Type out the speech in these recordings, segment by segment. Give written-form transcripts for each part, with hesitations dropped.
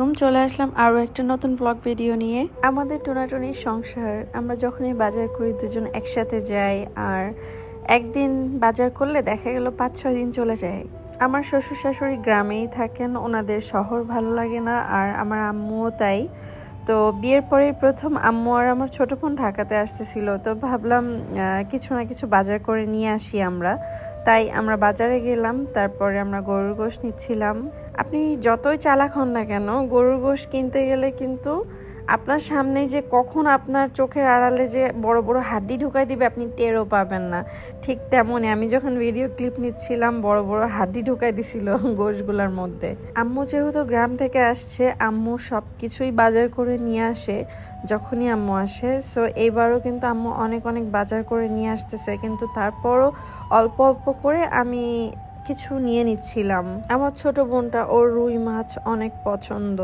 আলাইকুম, চলে আসলাম আরও একটা নতুন ব্লগ ভিডিও নিয়ে। আমাদের টোনাটুনির সংসার, আমরা যখনই বাজার করি দুজন একসাথে যাই, আর একদিন বাজার করলে দেখা গেল 5-6 দিন চলে যায়। আমার শ্বশুর শাশুড়ি গ্রামেই থাকেন, ওনাদের শহর ভালো লাগে না, আর আমার আম্মুও তাই। তো বিয়ের পরেই প্রথম আম্মু আর আমার ছোট বোন ঢাকাতে আসতেছিল, তো ভাবলাম কিছু না কিছু বাজার করে নিয়ে আসি আমরা। তাই আমরা বাজারে গেলাম, তারপরে আমরা গরুর গোশত নিচ্ছিলাম। আপনি যতই চালাক হন না কেন, গরুর গোশত কিনতে গেলে কিন্তু আপনার সামনে যে কখন আপনার চোখের আড়ালে যে বড় বড় হাড্ডি ঢুকাই দিবে আপনি টেরও পাবেন না। ঠিক তেমনই আমি যখন ভিডিও ক্লিপ নিচ্ছিলাম, বড় বড় হাড্ডি ঢুকাই দিছিল গোশতগুলোর মধ্যে। আম্মু যেহেতু গ্রাম থেকে আসছে, আম্মু সব কিছুই বাজার করে নিয়ে আসে যখনই আম্মু আসে। সো এইবারও কিন্তু আম্মু অনেক অনেক বাজার করে নিয়ে আসতেছে, কিন্তু তারপরও অল্প অল্প করে আমি কিছু নিয়ে নিচ্ছিলাম। আমার ছোট বোনটা, ওর রুই মাছ অনেক পছন্দ,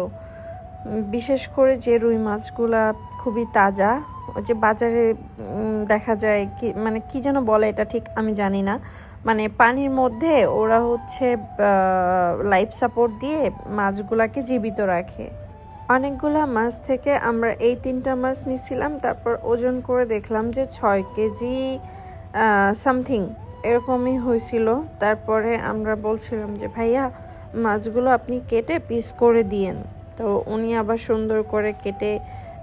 বিশেষ করে যে রুই মাছগুলা খুবই তাজা, ওই যে বাজারে দেখা যায় কি, মানে কি যেন বলে এটা ঠিক আমি জানি না, মানে পানির মধ্যে ওরা হচ্ছে লাইফ সাপোর্ট দিয়ে মাছগুলাকে জীবিত রাখে। অনেকগুলা মাছ থেকে আমরা এই 3টা মাছ নিছিলাম, তারপর ওজন করে দেখলাম যে 6 কেজি সামথিং এরকমই হয়েছিল। তারপরে আমরা বলছিলাম যে ভাইয়া মাছগুলো আপনি কেটে পিস করে দিয়েন, তো উনি আবার সুন্দর করে কেটে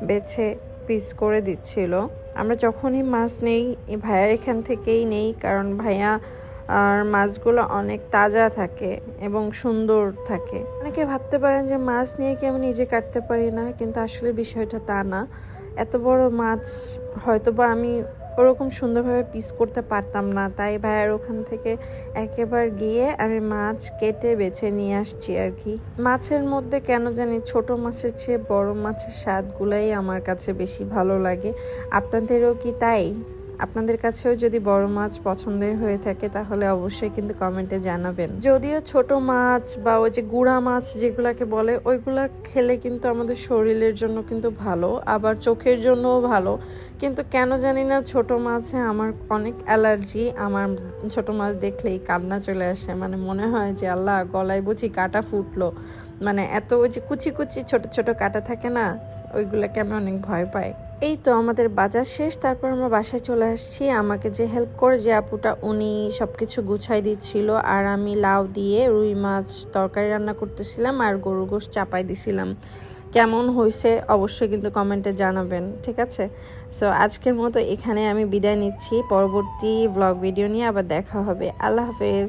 বেছে পিস করে দিচ্ছিল। আমরা যখনই মাছ নেই ভাইয়ার এখান থেকেই নেই, কারণ ভাইয়া আর মাছগুলো অনেক তাজা থাকে এবং সুন্দর থাকে। অনেকে ভাবতে পারেন যে মাছ নিয়ে কি আমি নিজে কাটতে পারি না, কিন্তু আসলে বিষয়টা তা না। এত বড় মাছ হয়তোবা আমি ওরকম সুন্দরভাবে পিস করতে পারতাম না, তাই ভাইয়ার ওখান থেকে একেবারে গিয়ে আমি মাছ কেটে বেছে নিয়ে আসছি আর কি। মাছের মধ্যে কেন জানি ছোট মাছের চেয়ে বড় মাছের স্বাদগুলাই আমার কাছে বেশি ভালো লাগে। আপনাদেরও কি তাই? আপনাদের কাছেও যদি বড় মাছ পছন্দের হয়ে থাকে তাহলে অবশ্যই কিন্তু কমেন্টে জানাবেন। যদিও ছোট মাছ বা ওই যে গুড়া মাছ যেগুলাকে বলে, ওইগুলা খেলে কিন্তু আমাদের শরীরের জন্য কিন্তু ভালো, আবার চোখের জন্যও ভালো, কিন্তু কেন জানি না ছোট মাছে আমার অনেক অ্যালার্জি। আমার ছোট মাছ দেখলেই কান্না চলে আসে, মানে মনে হয় যে আল্লাহ, গলায় বুঝি কাঁটা ফুটলো। মানে এত ওই যে কুচি কুচি ছোট ছোট কাঁটা থাকে না, ওইগুলাকে আমি অনেক ভয় পাই। এই তো আমাদের বাজার শেষ, তারপর আমরা বাসায় চলে আসছি। আমাকে যে হেল্প করে যে আপুটা, উনি সবকিছু গুছাই দিচ্ছিল, আর আমি লাউ দিয়ে রুই মাছ তরকারি রান্না করতেছিলাম আর গরুর গোশত চাপাই দিছিলাম। কেমন হয়েছে অবশ্যই কিন্তু কমেন্টে জানাবেন, ঠিক আছে? সো আজকের মতো এখানে আমি বিদায় নিচ্ছি, পরবর্তী ব্লগ ভিডিও নিয়ে আবার দেখা হবে। আল্লাহ হাফেজ।